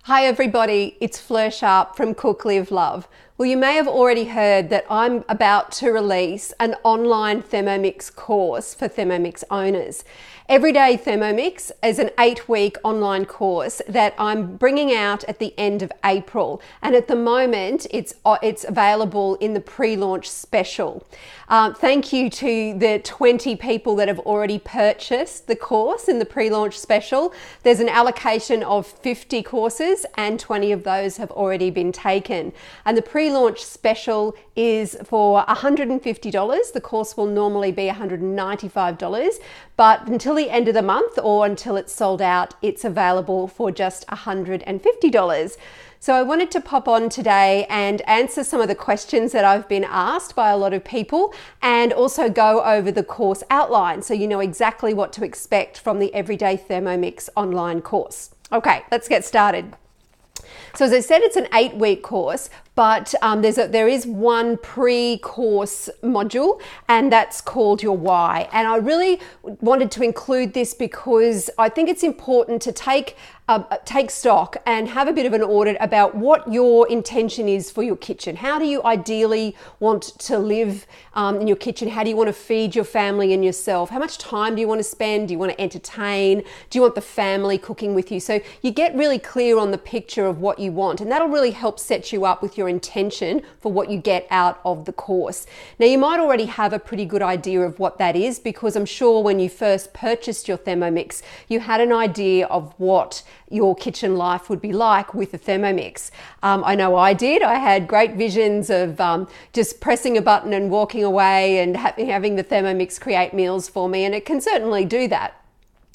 Hi everybody, it's Fleur Sharp from Cook Live Love. Well, you may have already heard that I'm about to release an online Thermomix course for Thermomix owners. Everyday Thermomix is an 8-week online course that I'm bringing out at the end of April, and at the moment it's available in the pre-launch special. Thank you to the 20 people that have already purchased the course in the pre-launch special. There's an allocation of 50 courses and 20 of those have already been taken. And the pre-launch special is for $150. The course will normally be $195, but until the end of the month or until it's sold out, it's available for just $150. So I wanted to pop on today and answer some of the questions that I've been asked by a lot of people, and also go over the course outline so you know exactly what to expect from the Everyday Thermomix online course. Okay, let's get started. So as I said, it's an 8-week course, but there is one pre-course module, and that's called your why. And I really wanted to include this because I think it's important to take stock and have a bit of an audit about what your intention is for your kitchen. How do you ideally want to live in your kitchen? How do you want to feed your family and yourself? How much time do you want to spend? Do you want to entertain? Do you want the family cooking with you? So you get really clear on the picture of what you want, and that'll really help set you up with your intention for what you get out of the course. Now, you might already have a pretty good idea of what that is, because I'm sure when you first purchased your Thermomix, you had an idea of what your kitchen life would be like with a Thermomix. I know I did. I had great visions of just pressing a button and walking away and having the Thermomix create meals for me, and it can certainly do that.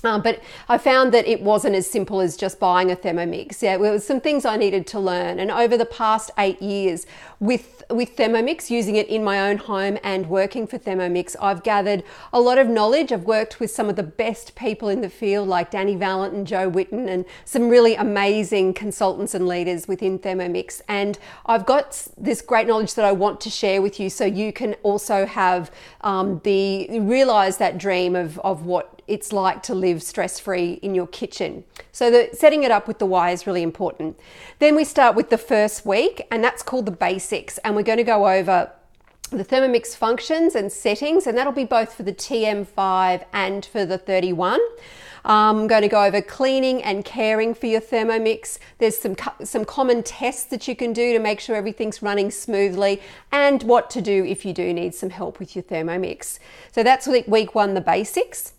But I found that it wasn't as simple as just buying a Thermomix. There was some things I needed to learn, and over the past 8 years with Thermomix, using it in my own home and working for Thermomix, I've gathered a lot of knowledge. I've worked with some of the best people in the field like Danny Valent and Joe Witten, and some really amazing consultants and leaders within Thermomix. And I've got this great knowledge that I want to share with you so you can also have realize that dream of what it's like to live stress-free in your kitchen. So setting it up with the why is really important. Then we start with the first week, and that's called the basics. And we're going to go over the Thermomix functions and settings, and that'll be both for the TM5 and for the 31. I'm going to go over cleaning and caring for your Thermomix. There's some common tests that you can do to make sure everything's running smoothly, and what to do if you do need some help with your Thermomix. So that's week 1, the basics.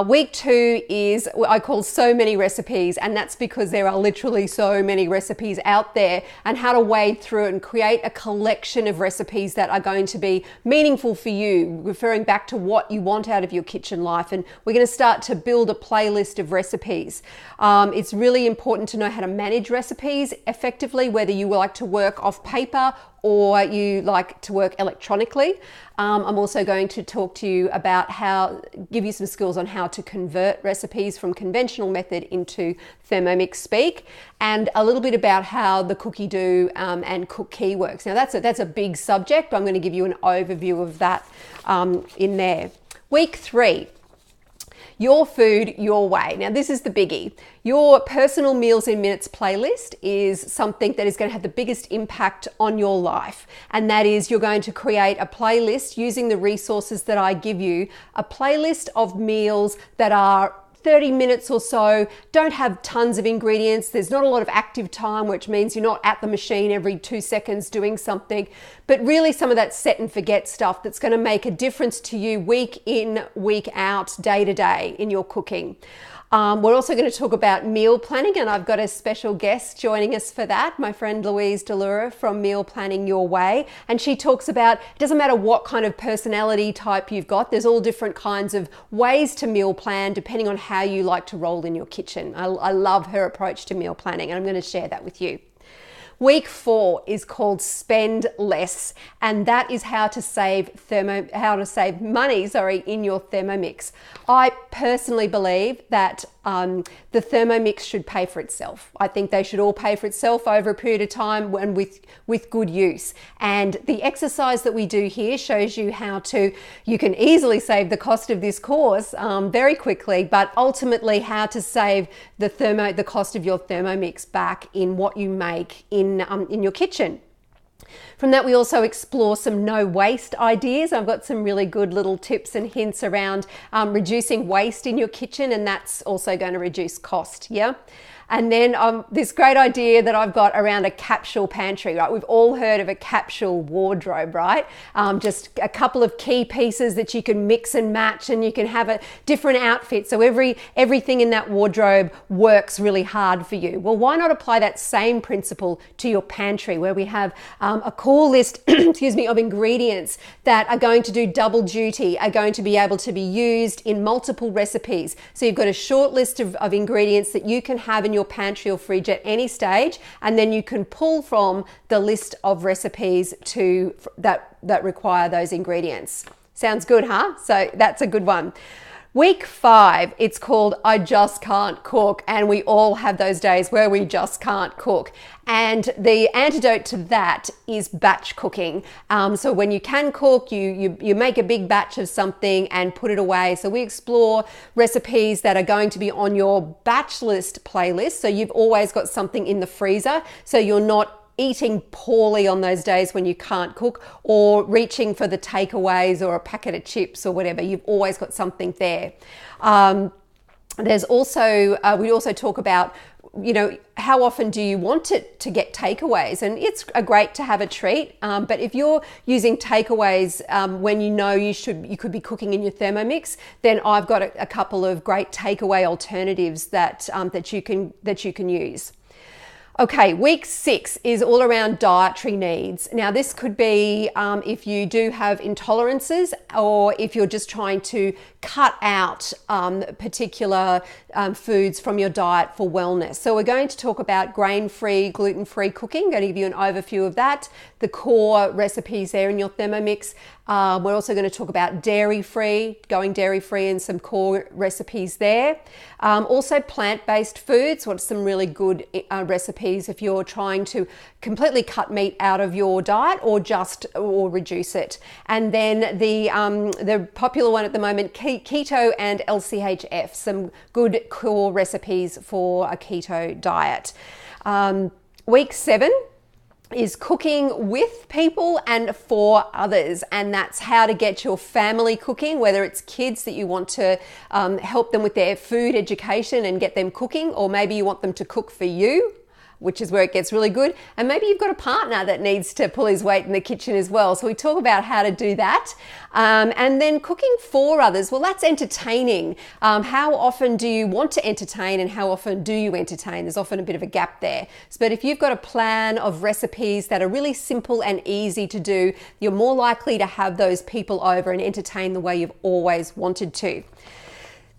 Week 2 is what I call so many recipes, and that's because there are literally so many recipes out there, and how to wade through it and create a collection of recipes that are going to be meaningful for you, referring back to what you want out of your kitchen life. And we're going to start to build a playlist of recipes. It's really important to know how to manage recipes effectively, whether you like to work off paper or you like to work electronically. I'm also going to talk to you about give you some skills on how to convert recipes from conventional method into Thermomix speak, and a little bit about how the cookie do and cook key works. Now that's a big subject, but I'm going to give you an overview of that in there. Week 3. Your food, your way. Now, this is the biggie. Your personal meals in minutes playlist is something that is going to have the biggest impact on your life. And that is, you're going to create a playlist using the resources that I give you, a playlist of meals that are 30 minutes or so, don't have tons of ingredients. There's not a lot of active time, which means you're not at the machine every 2 seconds doing something, but really some of that set and forget stuff that's going to make a difference to you week in, week out, day to day in your cooking. We're also going to talk about meal planning, and I've got a special guest joining us for that, my friend Louise Delura from Meal Planning Your Way. And she talks about, it doesn't matter what kind of personality type you've got, there's all different kinds of ways to meal plan depending on how you like to roll in your kitchen. I love her approach to meal planning, and I'm going to share that with you. Week 4 is called Spend Less, and that is how to save money in your Thermomix. I personally believe that the Thermomix should pay for itself. I think they should all pay for itself over a period of time and with good use. And the exercise that we do here shows you you can easily save the cost of this course very quickly, but ultimately how to save the cost of your Thermomix back in what you make in your kitchen. From that, we also explore some no waste ideas. I've got some really good little tips and hints around reducing waste in your kitchen, and that's also going to reduce cost, yeah? And then this great idea that I've got around a capsule pantry, right? We've all heard of a capsule wardrobe, right? Just a couple of key pieces that you can mix and match, and you can have a different outfit. So everything in that wardrobe works really hard for you. Well, why not apply that same principle to your pantry, where we have a core list, excuse me, of ingredients that are going to do double duty, are going to be able to be used in multiple recipes. So you've got a short list of ingredients that you can have in your pantry or fridge at any stage, and then you can pull from the list of recipes that require those ingredients. Sounds good, huh? So that's a good one. Week 5, it's called I Just Can't Cook, and we all have those days where we just can't cook. And the antidote to that is batch cooking. So when you can cook, you make a big batch of something and put it away. So we explore recipes that are going to be on your batch list playlist. So you've always got something in the freezer, so you're not eating poorly on those days when you can't cook, or reaching for the takeaways or a packet of chips or whatever. You've always got something there. There's also, we also talk about, how often do you want it to get takeaways? And it's great to have a treat, but if you're using takeaways when you could be cooking in your Thermomix, then I've got a couple of great takeaway alternatives that you can use. Okay, week 6 is all around dietary needs. Now, this could be if you do have intolerances, or if you're just trying to cut out particular foods from your diet for wellness. So we're going to talk about grain-free, gluten-free cooking. I'm going to give you an overview of that, the core recipes there in your Thermomix. We're also going to talk about going dairy-free, and some core recipes there. Also plant-based foods, what's some really good recipes if you're trying to completely cut meat out of your diet or reduce it. And then the popular one at the moment, keto and LCHF, some good core recipes for a keto diet. Week 7 is cooking with people and for others, and that's how to get your family cooking, whether it's kids that you want to help them with their food education and get them cooking, or maybe you want them to cook for you, which is where it gets really good. And maybe you've got a partner that needs to pull his weight in the kitchen as well. So we talk about how to do that. And then cooking for others, well, that's entertaining. How often do you want to entertain, and how often do you entertain? There's often a bit of a gap there. But if you've got a plan of recipes that are really simple and easy to do, you're more likely to have those people over and entertain the way you've always wanted to.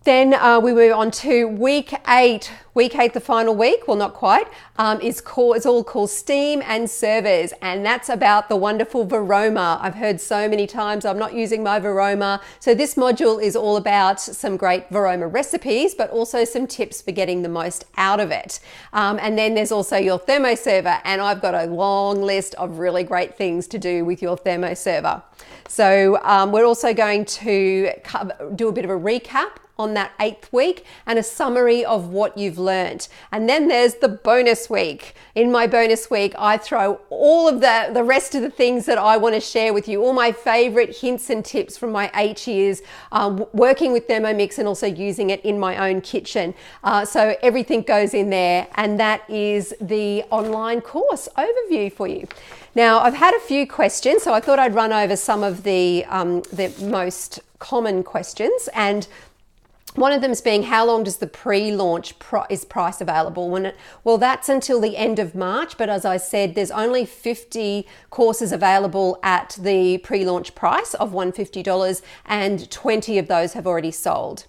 Then we move on to week 8. Week 8, the final week, well, not quite, it's all called Steam and Servers, and that's about the wonderful Varoma. I've heard so many times I'm not using my Varoma. So this module is all about some great Varoma recipes, but also some tips for getting the most out of it. And then there's also your thermoserver, and I've got a long list of really great things to do with your thermoserver. So we're also going to do a bit of a recap on that 8th week and a summary of what you've learnt. And then there's the bonus week. In my bonus week, I throw all of the rest of the things that I want to share with you, all my favorite hints and tips from my 8 years working with Thermomix and also using it in my own kitchen. So everything goes in there, and that is the online course overview for you. Now, I've had a few questions, so I thought I'd run over some of the most common questions. And one of them is being, how long does the pre-launch price available? Well, that's until the end of March, but as I said, there's only 50 courses available at the pre-launch price of $150, and 20 of those have already sold.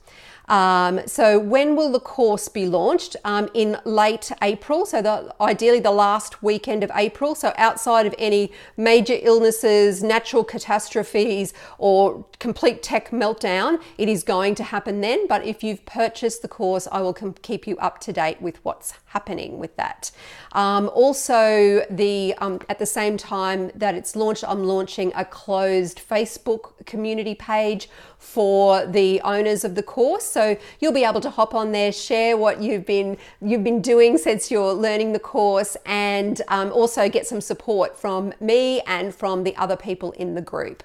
So when will the course be launched? In late April, so ideally the last weekend of April. So outside of any major illnesses, natural catastrophes, or complete tech meltdown, it is going to happen then. But if you've purchased the course, I will keep you up to date with what's happening with that. Also, at the same time that it's launched, I'm launching a closed Facebook community page for the owners of the course. So you'll be able to hop on there, share what you've been doing since you're learning the course, and also get some support from me and from the other people in the group.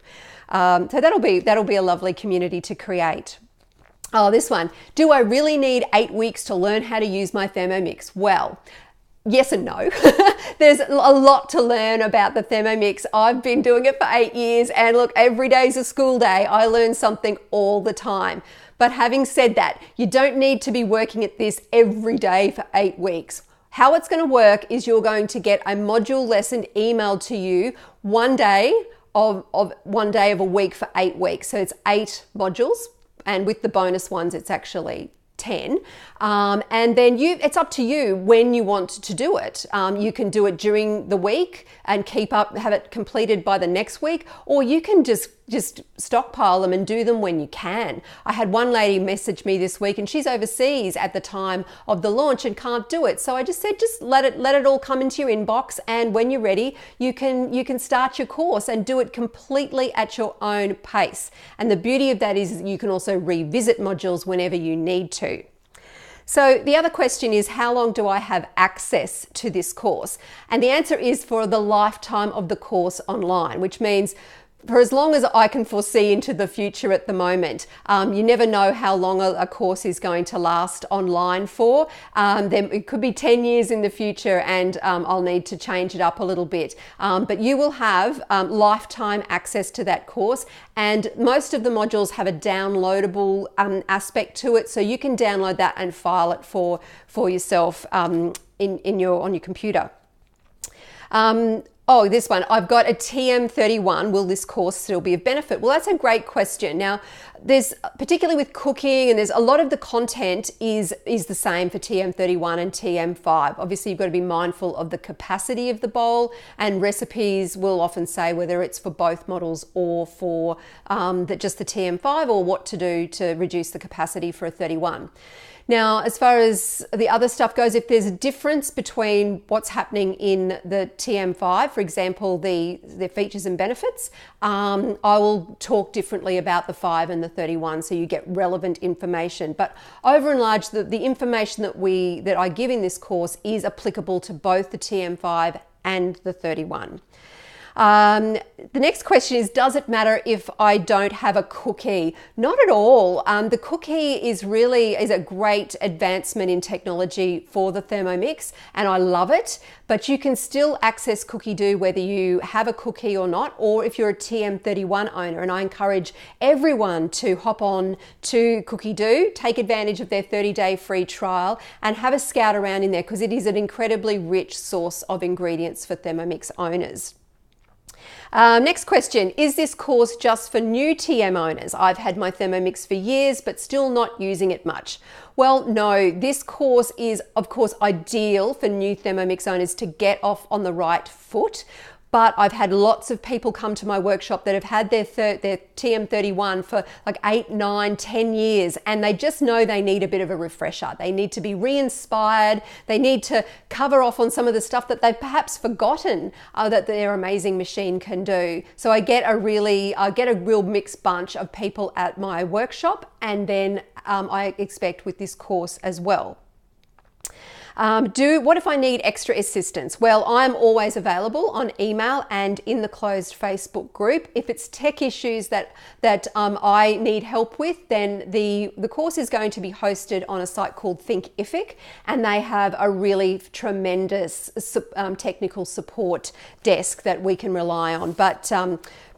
So that'll be a lovely community to create. Oh, this one. Do I really need 8 weeks to learn how to use my Thermomix? Well, yes and no. There's a lot to learn about the Thermomix. I've been doing it for 8 years, and look, every day's a school day. I learn something all the time. But having said that, you don't need to be working at this every day for 8 weeks. How it's going to work is you're going to get a module lesson emailed to you one day of a week for 8 weeks. So it's 8 modules, and with the bonus ones, it's actually 10. And then it's up to you when you want to do it. You can do it during the week and have it completed by the next week, or you can just stockpile them and do them when you can. I had one lady message me this week, and she's overseas at the time of the launch and can't do it. So I just said, just let it all come into your inbox, and when you're ready, you can start your course and do it completely at your own pace. And the beauty of that is you can also revisit modules whenever you need to. So the other question is, how long do I have access to this course? And the answer is for the lifetime of the course online, which means for as long as I can foresee into the future at the moment. You never know how long a course is going to last online for. Then it could be 10 years in the future, and I'll need to change it up a little bit. But you will have lifetime access to that course, and most of the modules have a downloadable aspect to it, so you can download that and file it for yourself on your computer. Oh, this one, I've got a TM31. Will this course still be of benefit? Well, that's a great question. Now, there's, particularly with cooking, and there's a lot of the content is the same for TM31 and TM5. Obviously, you've got to be mindful of the capacity of the bowl, and recipes will often say whether it's for both models or for just the TM5, or what to do to reduce the capacity for a 31. Now, as far as the other stuff goes, if there's a difference between what's happening in the TM5, for example, the features and benefits, I will talk differently about the 5 and the 31, so you get relevant information. But over and large, the information that I give in this course is applicable to both the TM5 and the 31. The next question is, does it matter if I don't have a cookie? Not at all. The cookie is a great advancement in technology for the Thermomix, and I love it, but you can still access Cookie-Doo whether you have a cookie or not, or if you're a TM31 owner. And I encourage everyone to hop on to Cookie-Doo, take advantage of their 30-day free trial, and have a scout around in there, because it is an incredibly rich source of ingredients for Thermomix owners. Next question, is this course just for new TM owners? I've had my Thermomix for years, but still not using it much. Well, no, this course is, of course, ideal for new Thermomix owners to get off on the right foot. But I've had lots of people come to my workshop that have had their TM31 for like 8, 9, 10 years, and they just know they need a bit of a refresher. They need to be re-inspired. They need to cover off on some of the stuff that they've perhaps forgotten that their amazing machine can do. So I get a real mixed bunch of people at my workshop, and then I expect with this course as well. What if I need extra assistance? Well, I'm always available on email and in the closed Facebook group. If it's tech issues that I need help with, then the course is going to be hosted on a site called Thinkific, and they have a really tremendous technical support desk that we can rely on. But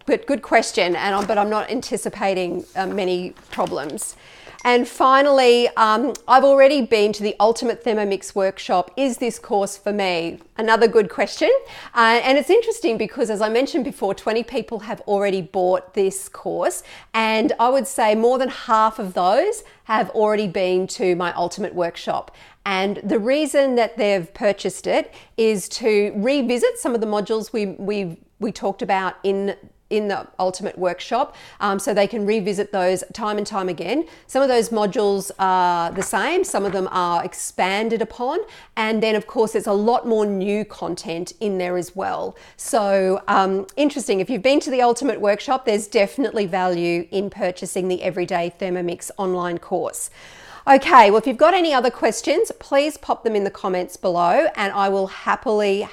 good question, but I'm not anticipating many problems. And finally, I've already been to the Ultimate Thermomix Workshop. Is this course for me? Another good question. And it's interesting because, as I mentioned before, 20 people have already bought this course. And I would say more than half of those have already been to my Ultimate Workshop. And the reason that they've purchased it is to revisit some of the modules we talked about in the Ultimate Workshop, so they can revisit those time and time again. Some of those modules are the same, some of them are expanded upon, and then of course there's a lot more new content in there as well. So interesting, if you've been to the Ultimate Workshop, there's definitely value in purchasing the Everyday Thermomix online course. Okay, well, if you've got any other questions, please pop them in the comments below and I will happily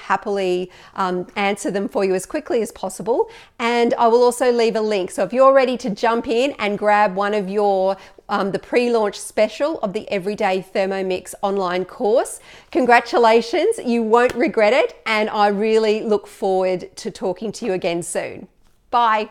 answer them for you as quickly as possible. And I will also leave a link. So if you're ready to jump in and grab one of your the pre-launch special of the Everyday Thermomix online course, congratulations, you won't regret it. And I really look forward to talking to you again soon. Bye.